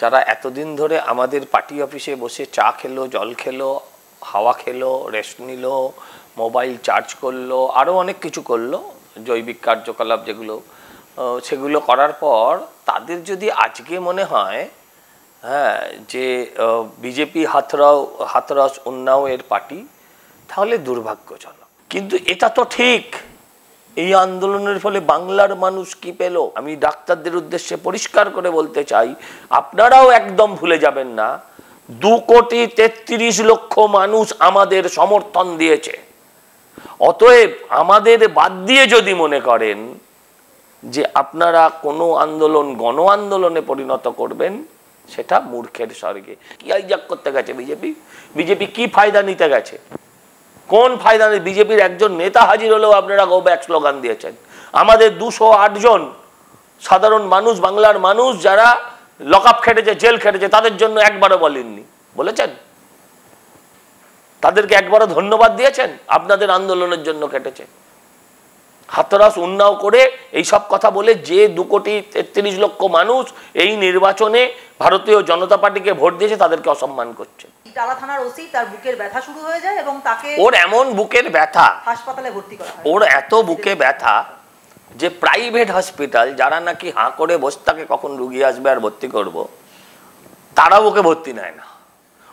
যারা এতদিন ধরে আমাদের পার্টি অফিসে বসে চা খেলো, জল খেলো, হাওয়া খেলো, রেস্ট নিল, মোবাইল চার্জ করলো, আরও অনেক কিছু করলো, জৈবিক কার্যকলাপ যেগুলো, সেগুলো করার পর তাদের যদি আজকে মনে হয় যে বিজেপি হাথরস উন্নাও এর পার্টি, তাহলে দুর্ভাগ্যজনক। কিন্তু এটা তো ঠিক, এই আন্দোলনের ফলে বাংলার মানুষ কি পেল? আমি ডাক্তারদের উদ্দেশ্যে পরিষ্কার করে বলতে চাই, আপনারাও একদম ভুলে যাবেন না, 2,33,00,000 মানুষ আমাদের সমর্থন দিয়েছে। অতএব আমাদের বাদ দিয়ে যদি মনে করেন যে আপনারা কোনো আন্দোলন গণ আন্দোলনে পরিণত করবেন, সেটা মূর্খের স্বর্গে। কি হাইজ্যাক করতে গেছে বিজেপি? কি ফায়দা নিতে গেছে? কোন ফায়দা নেই? বিজেপির একজন নেতা হাজির হলেও আপনারা গো ব্যাক স্লোগান দিয়েছেন। আমাদের 208 জন সাধারণ মানুষ, বাংলার মানুষ যারা লকআপ খেটেছে, জেল খেটেছে, তাদের জন্য একবারও বলেননি। বলেছেন? তাদেরকে একবারও ধন্যবাদ দিয়েছেন? আপনাদের আন্দোলনের জন্য কেটেছে। হাথরস উন্নাও করে এই সব কথা বলে যে 2,33,00,000 মানুষ এই নির্বাচনে ভারতীয় জনতা পার্টিকে ভোট দিয়েছে, তাদেরকে অসম্মান করছে। টালা থানার ওসি, তার বুকের ব্যথা শুরু হয়ে যায় এবং তাকে ওর এমন বুকের ব্যথা, হাসপাতালে ভর্তি করা হয়। ওর এত বুকে ব্যথা যে প্রাইভেট হসপিটাল, যারা নাকি হাঁ করে বসে থাকে কখন রুগী আসবে আর ভর্তি করব, তারাও ওকে ভর্তি নেয় না।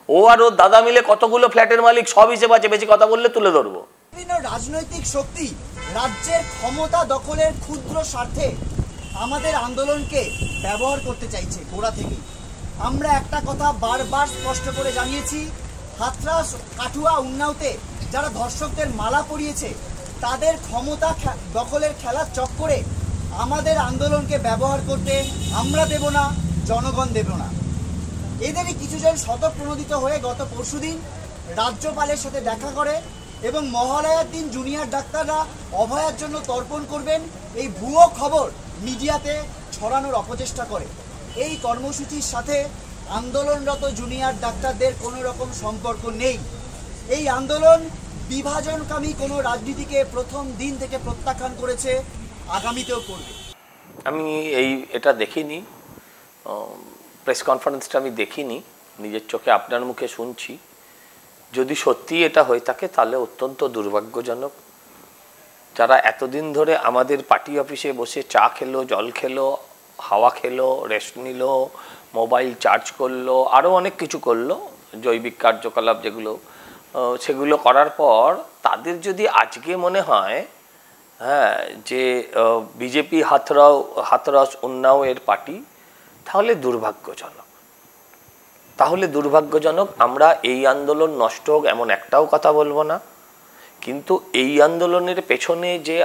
ও আর ওর দাদা মিলে কতগুলো ফ্ল্যাটের মালিক, সব হিসেবে আছে, বেশি কথা বললে তুলে ধরবো। বিভিন্ন রাজনৈতিক শক্তি রাজ্যের ক্ষমতা দখলের ক্ষুদ্র স্বার্থে আমাদের আন্দোলনকে ব্যবহার করতে চাইছে গোড়া থেকে। আমরা একটা কথা বারবার স্পষ্ট করে জানিয়েছি, হাথরস কাঠুয়া উন্নাওতে যারা ধর্ষকদের মালা পরিয়েছে, তাদের ক্ষমতা দখলের খেলার চক্করে আমাদের আন্দোলনকে ব্যবহার করতে আমরা দেব না, জনগণ দেব না। এদেরই কিছুজন স্বতঃপ্রণোদিত হয়ে গত পরশুদিন রাজ্যপালের সাথে দেখা করে এবং মহালয়ার দিন জুনিয়র ডাক্তাররা অভয়ার জন্য তর্পণ করবেন, এই ভুয়ো খবর মিডিয়াতে ছড়ানোর অপচেষ্টা করে। এই কর্মসূচির সাথে আন্দোলনরত জুনিয়র ডাক্তারদের কোনো রকম সম্পর্ক নেই। এই আন্দোলন বিভাজনকামী কোনো রাজনীতিকে প্রথম দিন থেকে প্রত্যাখ্যান করেছে, আগামীতেও করবে। আমি এটা দেখিনি, প্রেস কনফারেন্সটা আমি দেখিনি, নিজের চোখে আপনার মুখে শুনছি। যদি সত্যি এটা হয়ে থাকে তাহলে অত্যন্ত দুর্ভাগ্যজনক। যারা এতদিন ধরে আমাদের পার্টি অফিসে বসে চা খেলো, জল খেলো, হাওয়া খেলো, রেস্ট নিল, মোবাইল চার্জ করলো, আরও অনেক কিছু করলো, জৈবিক কার্যকলাপ যেগুলো, সেগুলো করার পর তাদের যদি আজকে মনে হয় যে বিজেপি হাথরস উন্নাও এর পার্টি, তাহলে দুর্ভাগ্যজনক। আমরা এই আন্দোলন নষ্ট হোক এমন একটাও কথা বলবো না, কিন্তু এই আন্দোলনের পেছনে যে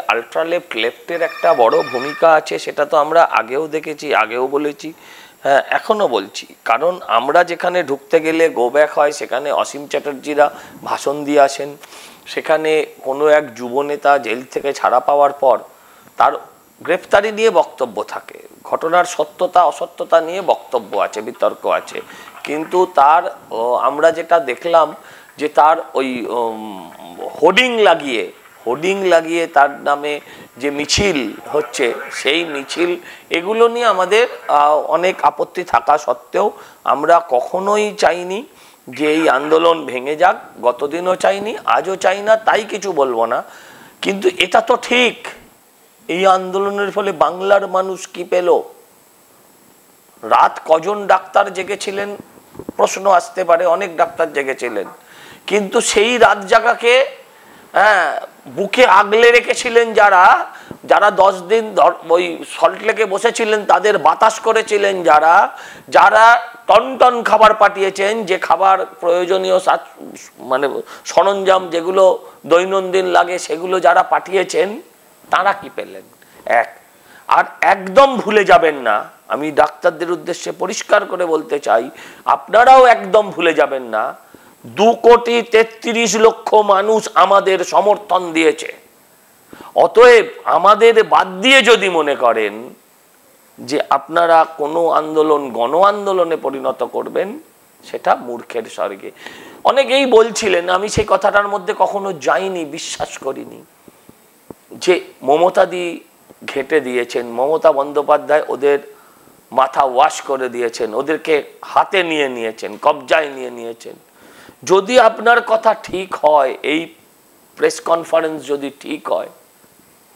লেফটের একটা বড় ভূমিকা আছে, সেটা তো আমরা আগেও দেখেছি, আগেও বলেছি, এখনও বলছি। কারণ আমরা যেখানে ঢুকতে গেলে গো ব্যাক হয়, সেখানে অসীম চ্যাটার্জিরা ভাষণ দিয়ে আসেন, সেখানে কোনো এক যুবনেতা জেল থেকে ছাড়া পাওয়ার পর তার গ্রেফতারি নিয়ে বক্তব্য থাকে, ঘটনার সত্যতা অসত্যতা নিয়ে বক্তব্য আছে, বিতর্ক আছে। কিন্তু আমরা যেটা দেখলাম যে তার ওই হোর্ডিং লাগিয়ে তার নামে যে মিছিল হচ্ছে, সেই মিছিল, এগুলো নিয়ে আমাদের অনেক আপত্তি থাকা সত্ত্বেও আমরা কখনোই চাইনি যে এই আন্দোলন ভেঙে যাক। গতদিনও চাইনি, আজও চাই না, তাই কিছু বলবো না। কিন্তু এটা তো ঠিক, এই আন্দোলনের ফলে বাংলার মানুষ কি পেল? রাত কজন ডাক্তার জেগেছিলেন প্রশ্ন আসতে পারে, অনেক ডাক্তার জেগেছিলেন, কিন্তু সেই রাত জাগাকে বুকে আগলে রেখেছিলেন যারা 10 দিন ওই সল্টলেকে বসেছিলেন, তাদের বাতাস করেছিলেন, যারা টন খাবার পাঠিয়েছেন, যে খাবার প্রয়োজনীয় মানে সরঞ্জাম যেগুলো দৈনন্দিন লাগে, সেগুলো যারা পাঠিয়েছেন, তারা কি পেলেন? আর একদম ভুলে যাবেন না, আমি ডাক্তারদের উদ্দেশ্যে পরিষ্কার করে বলতে চাই, আপনারাও একদম ভুলে যাবেন না, 2,33,00,000 মানুষ আমাদের সমর্থন দিয়েছে। অতএব আমাদের বাদ দিয়ে যদি মনে করেন যে আপনারা কোনো আন্দোলন গণ আন্দোলনে পরিণত করবেন, সেটা মূর্খের স্বর্গে। অনেকেই বলছিলেন, আমি সেই কথাটার মধ্যে কখনো যাইনি, বিশ্বাস করিনি, যে মমতাদি ঘেঁটে দিয়েছেন, মমতা বন্দ্যোপাধ্যায় ওদের মাথা ওয়াশ করে দিয়েছেন, ওদেরকে হাতে নিয়ে নিয়েছেন, কবজায় নিয়ে নিয়েছেন। যদি আপনার কথা ঠিক হয়, এই প্রেস কনফারেন্স যদি ঠিক হয়,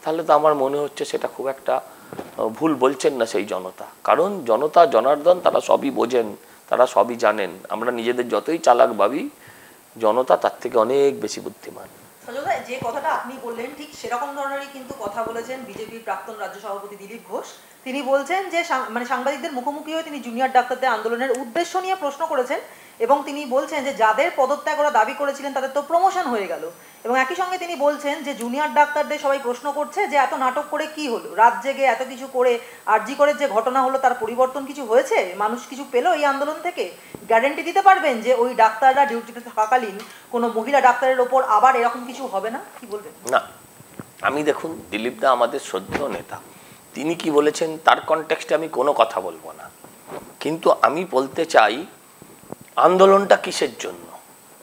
তাহলে তো আমার মনে হচ্ছে সেটা খুব একটা ভুল বলছেন না সেই জনতা। কারণ জনতা জনার্দন তারা সবই বোঝেন, তারা সবই জানেন। আমরা নিজেদের যতই চালাক ভাবি, জনতা তার থেকে অনেক বেশি বুদ্ধিমান। যে কথাটা আপনি বললেন ঠিক সেরকম ধরনেরই কিন্তু কথা বলেছেন বিজেপির প্রাক্তন রাজ্য সভাপতি দিলীপ ঘোষ। তিনি বলছেন যে মানে সাংবাদিকদের মুখোমুখি হয়ে তিনি জুনিয়র ডাক্তারদের আন্দোলনের উদ্দেশ্য নিয়ে প্রশ্ন করেছেন এবং তিনি বলছেন যে যাদের পদত্যাগ ওরা দাবি করেছিলেন তাদের তো প্রমোশন হয়ে গেল। এবং একই সঙ্গে তিনি বলছেন যে জুনিয়র ডাক্তারদের সবাই প্রশ্ন করছে যে এত নাটক করে কি হলো, রাত জেগে এত কিছু করে আরজি করের যে ঘটনা হলো তার পরিবর্তন কিছু হয়েছে, মানুষ কিছু পেলো এই আন্দোলন থেকে? গ্যারেন্টি দিতে পারবেন যে ওই ডাক্তাররা ডিউটিতে থাকাকালীন কোনো মহিলা ডাক্তারের ওপর আবার এরকম কিছু হবে না? কি বলবেন? না, আমি দেখুন, দিলীপ দা আমাদের শ্রদ্ধেয় নেতা, তিনি কি বলেছেন তার কনটেক্সটে আমি কোনো কথা বলবো না। কিন্তু আমি বলতে চাই আন্দোলনটা কিসের জন্য?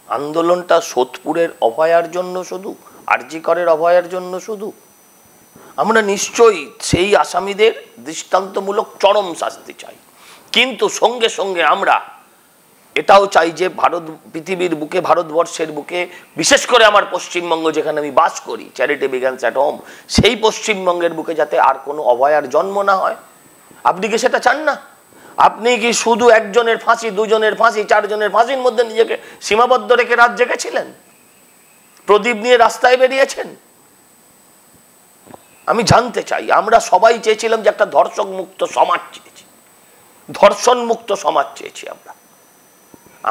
আন্দোলনটা সোদপুরের অভয়ার জন্য শুধু, আরজি করের অভয়ার জন্য শুধু? আমরা নিশ্চয়ই সেই আসামিদের দৃষ্টান্তমূলক চরম শাস্তি চাই, কিন্তু সঙ্গে সঙ্গে আমরা এটাও চাই যে পৃথিবীর বুকে, ভারতবর্ষের বুকে, বিশেষ করে আমার পশ্চিমবঙ্গ যেখানে আমি বাস করি, চ্যারিটি বিগিনস অ্যাট হোম, সেই পশ্চিমবঙ্গের বুকে যাতে আর কোনো অভয়ার জন্ম না হয়। আপনি কি সেটা চান না? আপনি কি শুধু একজনের ফাঁসি, দুজনের ফাঁসি, চারজনের ফাঁসির মধ্যে নিজেকে সীমাবদ্ধ রেখে রাত জেগেছিলেন? প্রদীপ নিয়ে রাস্তায় বেরিয়েছেন? আমি জানতে চাই, আমরা সবাই চেয়েছিলাম যে একটা ধর্ষক মুক্ত সমাজ চেয়েছি, ধর্ষণ মুক্ত সমাজ চেয়েছি।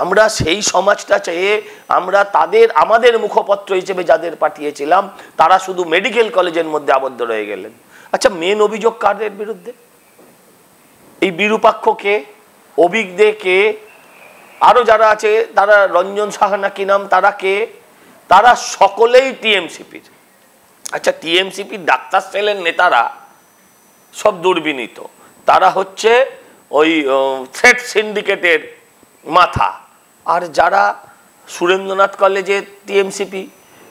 আমরা সেই সমাজটা চেয়ে আমরা আমাদের মুখপত্র হিসেবে যাদের পাঠিয়েছিলাম তারা শুধু মেডিকেল কলেজের মধ্যে আবদ্ধ রয়ে গেলেন। আচ্ছা, মেন অভিযোগ কাদের বিরুদ্ধে? এই বিরূপাক্ষ কে, অভিক দে কে, আরো যারা আছে তারা, রঞ্জন সাহা কি নাম, তারা কে? তারা সকলেই টিএমসিপির। আচ্ছা, টিএমসিপির ডাক্তার সেলের নেতারা সব দুর্বিনীত, তারা হচ্ছে ওই থ্রেড সিন্ডিকেটের মাথা। আর যারা সুরেন্দ্রনাথ কলেজের টিএমসিপি,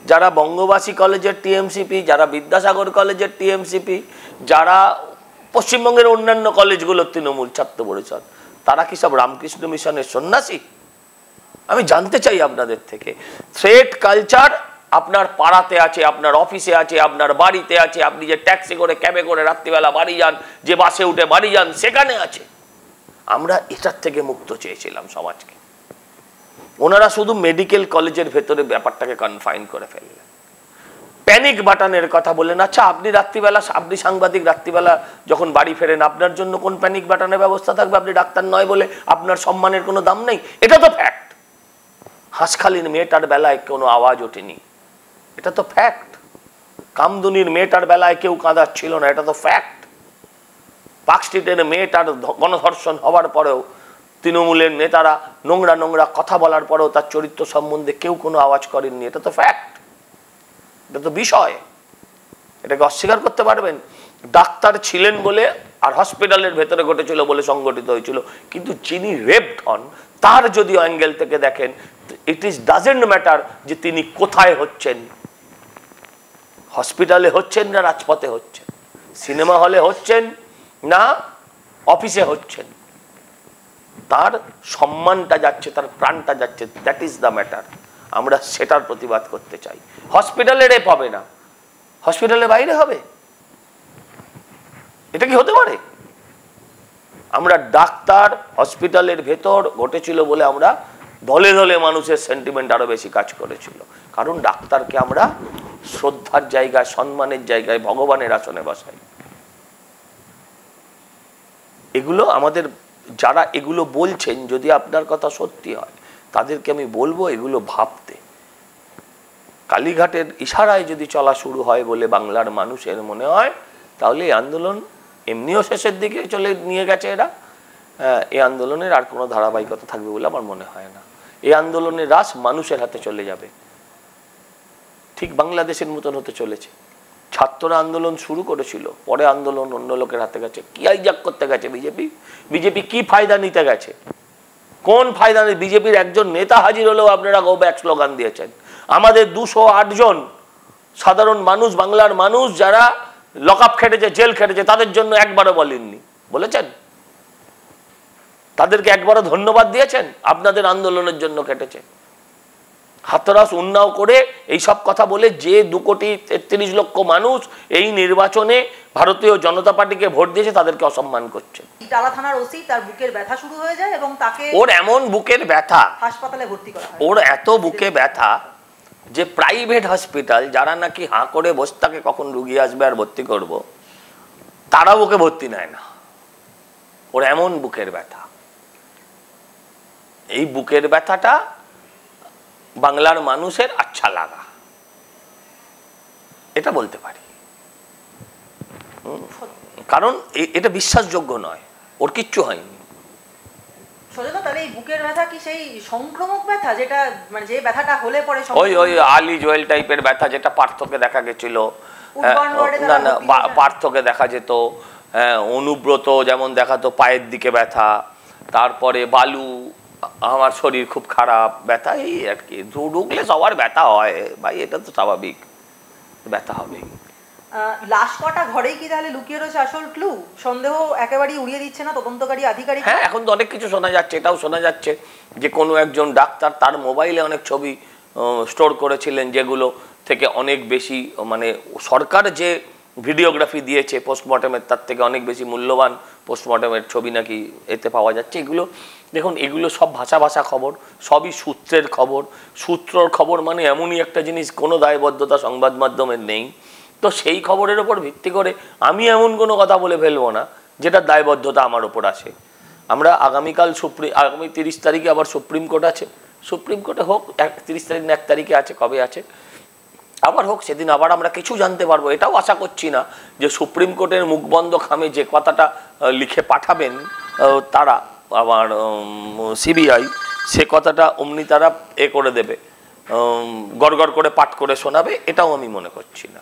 যারা বঙ্গবাসী কলেজের টিএমসিপি, যারা বিদ্যাসাগর কলেজের টিএমসিপি, যারা পশ্চিমবঙ্গের অন্যান্য কলেজগুলোর তৃণমূল ছাত্র পরিষদ, তারা কি সব রামকৃষ্ণ মিশনের সন্ন্যাসী? আমি জানতে চাই আপনাদের থেকে, থ্রেড কালচার আপনার পাড়াতে আছে, আপনার অফিসে আছে, আপনার বাড়িতে আছে, আপনি যে ট্যাক্সি করে, ক্যাবে করে রাত্রিবেলা বাড়ি যান, যে বাসে উঠে বাড়ি যান, সেখানে আছে। আমরা এটার থেকে মুক্ত চেয়েছিলাম সমাজকে। ওনারা শুধু মেডিকেল কলেজের ভেতরে ব্যাপারটাকে কনফাইন করে ফেললেন। প্যানিক বাটনের কথা বললেন। আচ্ছা, আপনি সাংবাদিক রাত্রিবেলা যখন বাড়ি ফেরেন, আপনার জন্য কোন প্যানিক বাটনের ব্যবস্থা থাকবে? আপনি ডাক্তার নয় বলে আপনার সম্মানের কোনো দাম নেই? এটা তো ফ্যাক্ট। হাঁসখালির মেয়েটার বেলায় কোনো আওয়াজ ওঠেনি, এটা তো ফ্যাক্ট। কামদুনির মেয়েটার বেলায় কেউ কাঁদাচ্ছিল না, এটা তো ফ্যাক্ট। পার্কস্ট্রিটের মেয়েটার গণধর্ষণ হওয়ার পরেও তৃণমূলের নেতারা নোংরা নোংরা কথা বলার পরেও তার চরিত্র সম্বন্ধে কেউ কোনো আওয়াজ করেননি, এটা তো ফ্যাক্ট, এটা তো বিষয়। এটাকে অস্বীকার করতে পারবেন? ডাক্তার ছিলেন বলে আর হসপিটালের ভেতরে ঘটেছিল বলে সংগঠিত হয়েছিল, কিন্তু যিনি রেপড হন তার যদি অ্যাঙ্গেল থেকে দেখেন, ইট ইজ ডাজেন্ট ম্যাটার যে তিনি কোথায় হচ্ছেন, হসপিটালে হচ্ছেন না রাজপথে হচ্ছেন, সিনেমা হলে হচ্ছেন না অফিসে হচ্ছেন, তার সম্মানটা যাচ্ছে, তার প্রাণটা যাচ্ছে, দ্যাট ইজ দ্য ম্যাটার। আমরা সেটার প্রতিবাদ করতে চাই। হসপিটালে রেপ হবে না, হসপিটালের বাইরে হবে? এটা কি হতে পারে? আমরা ডাক্তার, হসপিটালের ভেতর ঘটেছিল বলে আমরা দলে দলে মানুষের সেন্টিমেন্ট আরো বেশি কাজ করেছিল, কারণ ডাক্তারকে আমরা শ্রদ্ধার জায়গায়, সম্মানের জায়গায়, ভগবানের আসনে বসাই। এগুলো আমাদের, যারা এগুলো বলছেন, যদি আপনার কথা সত্যি হয় তাদেরকে আমি বলবো এগুলো ভাবতে। কালীঘাটের ইশারায় যদি চলা শুরু হয় বলে বাংলার মানুষের মনে হয়, তাহলে এই আন্দোলন এমনিও শেষের দিকে চলে নিয়ে গেছে এরা। এই আন্দোলনের আর কোনো ধারাবাহিকতা থাকবে বলে আমার মনে হয় না। এই আন্দোলনের রাশ মানুষের হাতে চলে যাবে, ঠিক বাংলাদেশের মতন হতে চলেছে। ছাত্ররা আন্দোলন শুরু করেছিল, পরে আন্দোলন অন্য লোকের হাতে গেছে। কি হাইজ্যাক করতে গেছে বিজেপি? কি ফায়দা নিতে গেছে? কোন ফায়দা নেই? বিজেপির একজন নেতা হাজির হলেও আপনারা গো ব্যাক স্লোগান দিয়েছেন। আমাদের 208 জন সাধারণ মানুষ, বাংলার মানুষ যারা লকআপ খেটেছে, জেল খেটেছে, তাদের জন্য একবারও বলেননি। বলেছেন? তাদেরকে একবারও ধন্যবাদ দিয়েছেন? আপনাদের আন্দোলনের জন্য কেটেছে। হাতরাস উন্নাও করে এইসব কথা বলে যে 2,33,00,000 মানুষ এই নির্বাচনে ভারতীয় জনতা পার্টিকে ভোট দিয়েছে তাদেরকে অসম্মান করছে। টালা থানার ওসি তার বুকের ব্যথা শুরু হয়ে যায় এবং তাকে ওর এমন বুকের ব্যথা, হাসপাতালে ভর্তি করা হয়। ওর এত বুকে ব্যথা যে প্রাইভেট হসপিটাল যারা নাকি হাঁ করে বসে থাকে কখন রুগী আসবে আর ভর্তি করব, তারাও ওকে ভর্তি নেয় না। ওর এমন বুকের ব্যথা। এই বুকের ব্যথাটা বাংলার মানুষের আচ্ছা লাগা, এটা বলতে পারি। কারণ এটা বিশ্বাসযোগ্য নয়, ওর কিচ্ছু হয়নি। সজনা, তাহলে এই বুকের ব্যথা কি সেই সংক্রমক ব্যথা, যেটা মানে যে ব্যথাটা হলে পরে ওই আলি জোয়েল টাইপের ব্যথা যেটা পার্থকে দেখা গেছিল? না না, পার্থকে দেখা যেত, অনুব্রত যেমন দেখাতো পায়ের দিকে ব্যথা, তারপরে বালু আমার শরীর খুব খারাপ ব্যথা, এই আর কি। ঢুকলে সবার ব্যথা হয় ভাই, এটা তো স্বাভাবিক, ব্যথা হবেই। লাশ কটা ঘরেই কি তাহলে লুকিয়ে রয়েছে আসল ক্লু? সন্দেহ একেবারেই উড়িয়ে দিচ্ছে না তদন্তকারী আধিকারিক? হ্যাঁ, এখন তো অনেক কিছু শোনা যাচ্ছে। এটাও শোনা যাচ্ছে যে কোনো একজন ডাক্তার তার মোবাইলে অনেক ছবি স্টোর করেছিলেন যেগুলো থেকে অনেক বেশি, মানে সরকার যে ভিডিওগ্রাফি দিয়েছে পোস্টমর্টমের তার থেকে অনেক বেশি মূল্যবান পোস্টমর্টমের ছবি নাকি এতে পাওয়া যাচ্ছে। এগুলো দেখুন, এগুলো সব ভাষা ভাষা খবর, সবই সূত্রের খবর। সূত্রর খবর মানে এমনই একটা জিনিস, কোনো দায়বদ্ধতা সংবাদ মাধ্যমের নেই। তো সেই খবরের ওপর ভিত্তি করে আমি এমন কোনো কথা বলে ফেলবো না যেটা দায়বদ্ধতা আমার ওপর আসে। আমরা আগামীকাল আগামী 30 তারিখে আবার সুপ্রিম কোর্ট আছে, সুপ্রিম কোর্টে হোক 30 তারিখ না 1 তারিখে আছে, কবে আছে আবার হোক, সেদিন আবার আমরা কিছু জানতে পারবো। এটাও আশা করছি না যে সুপ্রিম কোর্টের মুখবন্ধ খামে যে কথাটা লিখে পাঠাবেন তারা আবার সিবিআই, সে কথাটা অমনি তারা করে দেবে, গড়গড় করে পাঠ করে শোনাবে, এটাও আমি মনে করছি না।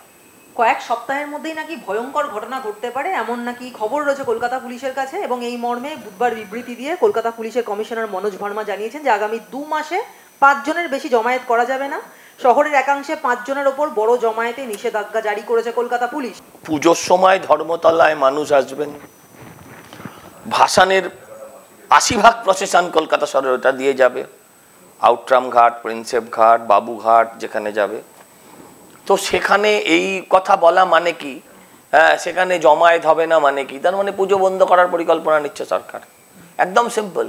কয়েক সপ্তাহের মধ্যেই নাকি ভয়ঙ্কর ঘটনা ঘটতে পারে এমন নাকি খবর রয়েছে কলকাতা পুলিশের কাছে, এবং এই মর্মে বুধবার বিবৃতি দিয়ে কলকাতা পুলিশের কমিশনার মনোজ ভার্মা জানিয়েছেন যে আগামী 2 মাসে 5 জনের বেশি জমায়েত করা যাবে না। শহরের একাংশে 5 জনের ওপর বড় জমায়েতে নিষেধাজ্ঞা জারি করেছে কলকাতা পুলিশ। পুজোর সময় ধর্মতলায় মানুষ আসবেন, ভাসানের 80% প্রসেশন কলকাতা শহরে ওটা দিয়ে যাবে, আউটরাম ঘাট, প্রিন্সেপ ঘাট, বাবুঘাট যেখানে যাবে। তো সেখানে এই কথা বলা মানে কি, সেখানে জমায়েত হবে না মানে কি? তার মানে পুজো বন্ধ করার পরিকল্পনা নিচ্ছে সরকার। একদম সিম্পল।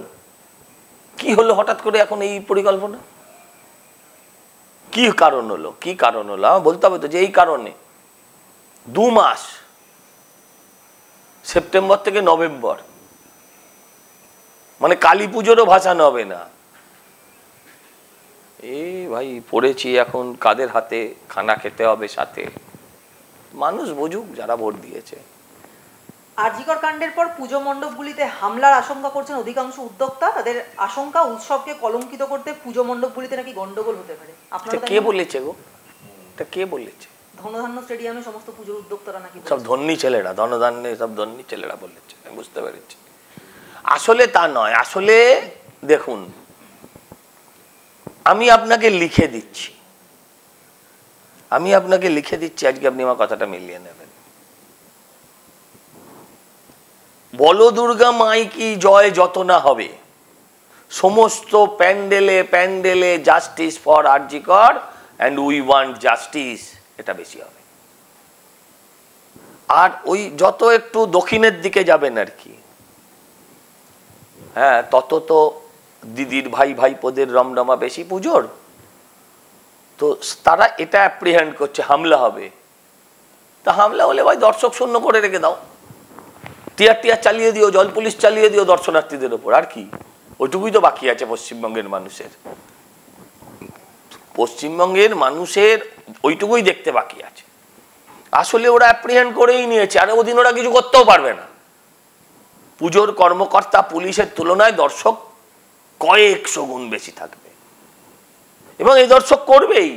কি হলো হঠাৎ করে এখন এই পরিকল্পনা? কি কারণ হলো? কি কারণ হলো আমার বলতে হবে তো, যে এই কারণে 2 মাস, সেপ্টেম্বর থেকে নভেম্বর, মানে কালী পুজোরও ভাসানো হবে না। ভাই পড়েছি এখন কাদের হাতে খানা খেতে হবে সাথে, মানুষ বুঝুক যারা ভোট দিয়েছে। আরজিকর কাণ্ডের পর পুজো মণ্ডপগুলিতে হামলার আশঙ্কা করছেন অধিকাংশ উদ্যোক্তা। তাদের আশঙ্কা উৎসবকে কলঙ্কিত করতে পুজো মণ্ডপগুলিতে নাকি গন্ডগোল হতে পারে। আপনারা কে বলেছে গো? এটা কে বলেছে? ধনধান্য স্টেডিয়ামে সমস্ত পুজোর উদ্যোক্তারা নাকি সব ধন্যী ছেলেরা, ধনধান্যে সব ধন্যী ছেলেরা বলেছে, আমি বুঝতে পেরেছি। আসলে তা নয়। আসলে দেখুন, আমি আপনাকে লিখে দিচ্ছি, আজকে আপনি আমার কথাটা মিলিয়ে নেবেন। বলো দুর্গা মাই কি জয় যত না হবে, সমস্ত প্যান্ডেলে প্যান্ডেলে justice for RG Kar and we want justice, এটা বেশি হবে। আর ওই যত একটু দক্ষিণের দিকে যাবেন আর কি, হ্যাঁ, তত তো দিদির ভাই ভাইপোদের রমরমা বেশি পুজোর। তো তারা এটা অ্যাপ্রিহেন্ড করছে হামলা হবে। তা হামলা হলে ভাই দর্শক শূন্য করে রেখে দাও, টিয়ার চালিয়ে দিও, জল পুলিশ চালিয়ে দিও দর্শনার্থীদের ওপর, আর কি? ওইটুকুই তো বাকি আছে পশ্চিমবঙ্গের মানুষের। ওইটুকুই দেখতে বাকি আছে। আসলে ওরা অ্যাপ্রিহেন্ড করেই নিয়েছে, আর ওদিন ওরা কিছু করতেও পারবে না। পুজোর কর্মকর্তা পুলিশের তুলনায় দর্শক কয়েকশো গুণ বেশি থাকবে, এবং এই দর্শক করবেই।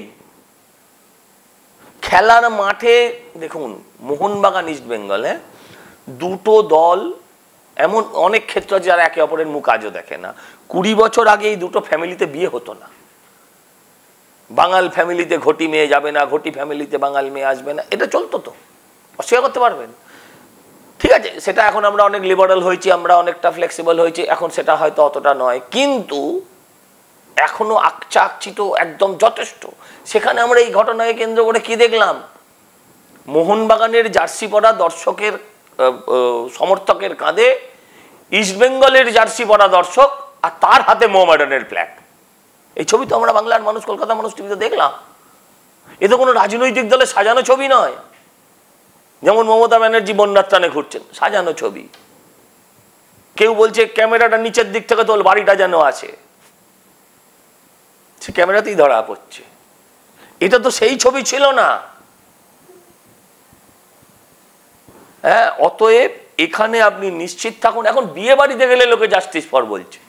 খেলার মাঠে দেখুন, মোহনবাগান ইস্ট বেঙ্গল, দুটো দল এমন অনেক ক্ষেত্র আছে যারা একে অপরের মুখ আজও দেখে না। 20 বছর আগে এই দুটো ফ্যামিলিতে বিয়ে হতো না। বাঙাল ফ্যামিলিতে ঘটি মেয়ে যাবে না, ঘটি ফ্যামিলিতে বাঙাল মেয়ে আসবে না, এটা চলতো তো, অস্বীকার করতে পারবেন। ঠিক আছে, সেটা এখন আমরা অনেক লিবারাল হয়েছি, আমরা অনেকটা ফ্লেক্সিবল হয়েছি, এখন সেটা হয়তো অতটা নয়, কিন্তু এখনো আকচা আকচিত একদম যথেষ্ট। সেখানে আমরা এই ঘটনাকে কেন্দ্র করে কি দেখলাম, মোহনবাগানের জার্সি পরা দর্শকের সমর্থকের কাঁধে ইস্টবেঙ্গলের জার্সি পরা দর্শক, আর তার হাতে মোহামেডানের ফ্ল্যাগ। এই ছবি তো আমরা বাংলার মানুষ, কলকাতার মানুষ টিভিতে দেখলাম। এ তো কোনো রাজনৈতিক দলের সাজানো ছবি নয়। যেমন মমতা ব্যানার্জি বন্যার ত্রাণে ঘুরছেন, সাজানো ছবি। কেউ বলছে ক্যামেরাটা নিচের দিক থেকে তোল, বাড়িটা যেন আছে, সে ক্যামেরাতেই ধরা পড়ছে। এটা তো সেই ছবি ছিল না। হ্যাঁ, অতএব এখানে আপনি নিশ্চিত থাকুন, এখন বিয়ে বাড়িতে গেলে লোকে জাস্টিস ফর বলছে।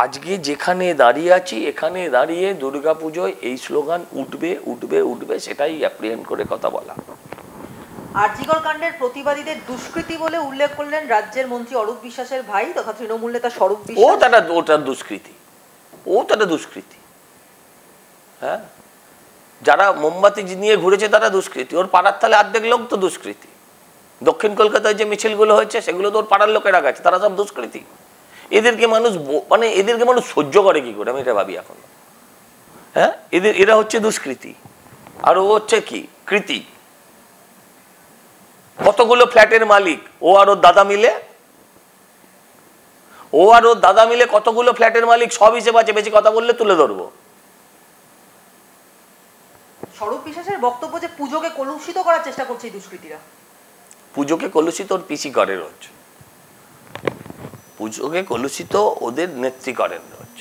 আজকে যেখানে দাঁড়িয়ে আছি, এখানে দাঁড়িয়ে দুর্গাপুজোয় এই স্লোগান উঠবে উঠবে উঠবে, সেটাই অ্যাপ্রিহেন্ড করে কথা বলা। আরজিকর কাণ্ডের প্রতিবাদীদের দুষ্কৃতী বলে উল্লেখ করলেন রাজ্যের মন্ত্রী অরূপ বিশ্বাসের ভাই তথা তৃণমূল নেতা স্বরূপ বিশ্বাস। ওটার দুষ্কৃতী, তারা দুষ্কৃতী। হ্যাঁ, যারা মোমবাতি নিয়ে ঘুরেছে তারা দুষ্কৃতী। ওর পাড়ার তাহলে অর্ধেক লোক তো দুষ্কৃতী। দক্ষিণ কলকাতায় যে মিছিলগুলো হয়েছে সেগুলো তো ওর পাড়ার লোকেরা গেছে, তারা সব দুষ্কৃতী। এদেরকে মানুষ সহ্য করে কি করে, আমি এটা ভাবি এখন। হ্যাঁ, এরা হচ্ছে দুষ্কৃতী, আর ও হচ্ছে কি কৃতী। কতগুলো ফ্ল্যাটের মালিক ও আর ওর দাদা মিলে কতগুলো ফ্ল্যাটের মালিক, সব হিসেবে আছে, বেশি কথা বললে তুলে ধরবো। স্বরূপ বিশ্বাসের বক্তব্য যে পুজোকে কলুষিত করার চেষ্টা করছে এই দুষ্কৃতীরা। পুজোকে কলুষিত ওর পিসি করে রোজ, পুজোকে কলুষিত ওদের নেত্রী করেন রোজ।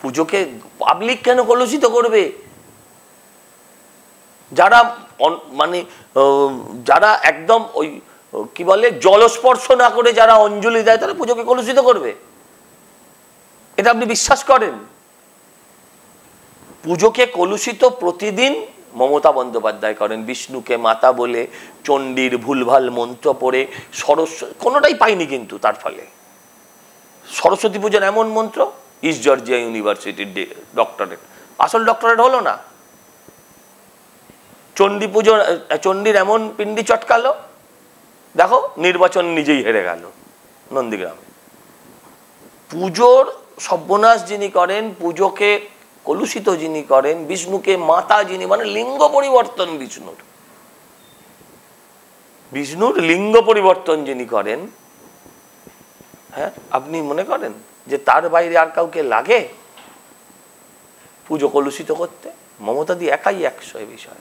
পুজোকে পাবলিক কেন কলুষিত করবে? যারা একদম ওই কি বলে জলস্পর্শ না করে যারা অঞ্জলি দেয়, তারা পুজোকে কলুষিত করবে? এটা আপনি বিশ্বাস করেন? পুজোকে কলুষিত প্রতিদিন মমতা বন্দ্যোপাধ্যায় করেন। বিষ্ণুকে মাতা বলে, চণ্ডীর ভুলভাল মন্ত্র পড়ে, কোনোটাই পাইনি কিন্তু তার ফলে। সরস্বতী পুজোর এমন মন্ত্র, ইস্ট জর্জিয়া ইউনিভার্সিটির ডক্টরেট, আসল ডক্টরেট হলো না। চণ্ডীর এমন পিন্ডি চটকালো, দেখো নির্বাচন নিজেই হেরে গেল নন্দীগ্রামে। পুজোর সর্বনাশ যিনি করেন, পুজোকে কলুষিত যিনি করেন, বিষ্ণুকে মাতা যিনি, মানে লিঙ্গ পরিবর্তন বিষ্ণুর লিঙ্গ পরিবর্তন যিনি করেন, হ্যাঁ, আপনি মনে করেন যে তার বাইরে আর কাউকে লাগে পুজো কলুষিত করতে? মমতা দি একাই 100 এ বিষয়।